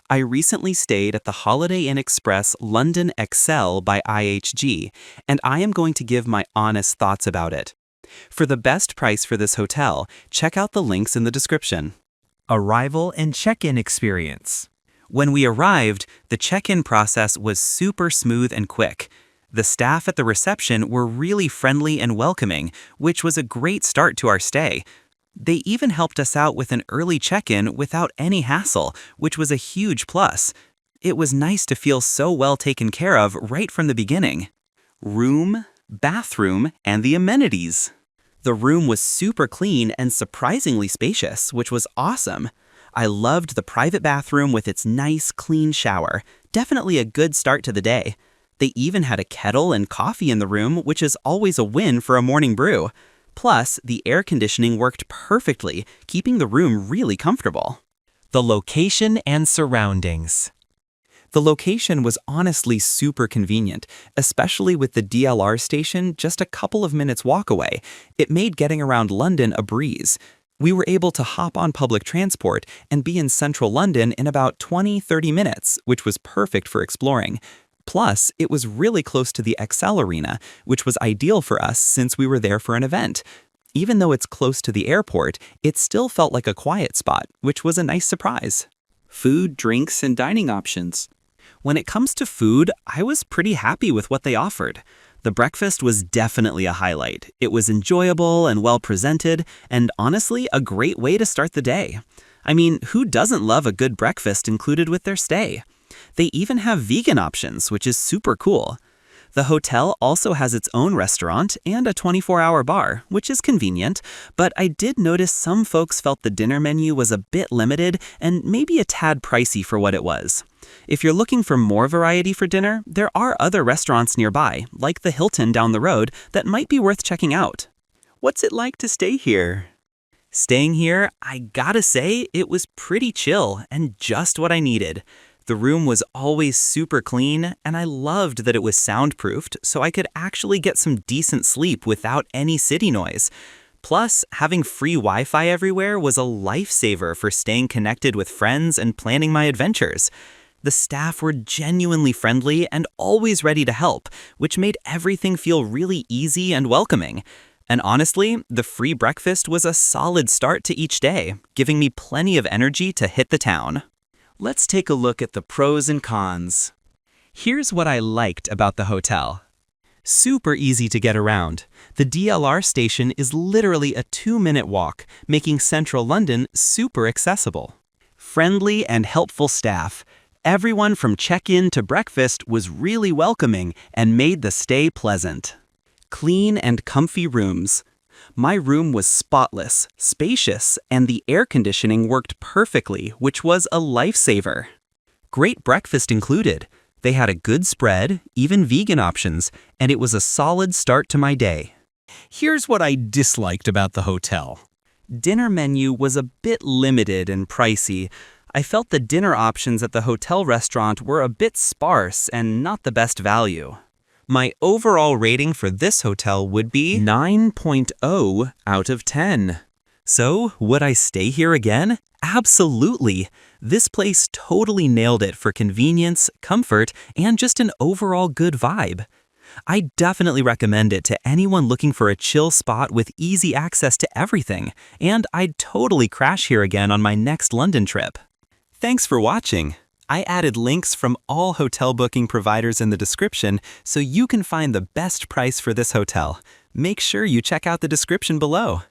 I recently stayed at the Holiday Inn Express London ExCel by IHG, and I am going to give my honest thoughts about it. For the best price for this hotel, check out the links in the description. Arrival and check-in experience. When we arrived, the check-in process was super smooth and quick. The staff at the reception were really friendly and welcoming, which was a great start to our stay. They even helped us out with an early check-in without any hassle, which was a huge plus. It was nice to feel so well taken care of right from the beginning. Room, bathroom, and the amenities. The room was super clean and surprisingly spacious, which was awesome. I loved the private bathroom with its nice, clean shower. Definitely a good start to the day. They even had a kettle and coffee in the room, which is always a win for a morning brew. Plus, the air conditioning worked perfectly, keeping the room really comfortable. The location and surroundings. The location was honestly super convenient, especially with the DLR station just a couple of minutes walk away. It made getting around London a breeze. We were able to hop on public transport and be in central London in about 20-30 minutes, which was perfect for exploring. Plus, it was really close to the ExCel Arena, which was ideal for us since we were there for an event. Even though it's close to the airport, it still felt like a quiet spot, which was a nice surprise. Food, drinks, and dining options. When it comes to food, I was pretty happy with what they offered. The breakfast was definitely a highlight. It was enjoyable and well presented, and honestly, a great way to start the day. I mean, who doesn't love a good breakfast included with their stay? They even have vegan options, which is super cool. The hotel also has its own restaurant and a 24-hour bar, which is convenient, but I did notice some folks felt the dinner menu was a bit limited and maybe a tad pricey for what it was. If you're looking for more variety for dinner, there are other restaurants nearby, like the Hilton down the road, that might be worth checking out. What's it like to stay here? Staying here, I gotta say, it was pretty chill and just what I needed. The room was always super clean, and I loved that it was soundproofed, so I could actually get some decent sleep without any city noise. Plus, having free Wi-Fi everywhere was a lifesaver for staying connected with friends and planning my adventures. The staff were genuinely friendly and always ready to help, which made everything feel really easy and welcoming. And honestly, the free breakfast was a solid start to each day, giving me plenty of energy to hit the town. Let's take a look at the pros and cons. Here's what I liked about the hotel. Super easy to get around. The DLR station is literally a 2-minute walk, making central London super accessible. Friendly and helpful staff. Everyone from check-in to breakfast was really welcoming and made the stay pleasant. Clean and comfy rooms. My room was spotless, spacious, and the air conditioning worked perfectly, which was a lifesaver. Great breakfast included. They had a good spread, even vegan options, and it was a solid start to my day. Here's what I disliked about the hotel. Dinner menu was a bit limited and pricey. I felt the dinner options at the hotel restaurant were a bit sparse and not the best value. My overall rating for this hotel would be 9.0 out of 10. So, would I stay here again? Absolutely! This place totally nailed it for convenience, comfort, and just an overall good vibe. I definitely recommend it to anyone looking for a chill spot with easy access to everything, and I'd totally crash here again on my next London trip. Thanks for watching! I added links from all hotel booking providers in the description so you can find the best price for this hotel. Make sure you check out the description below.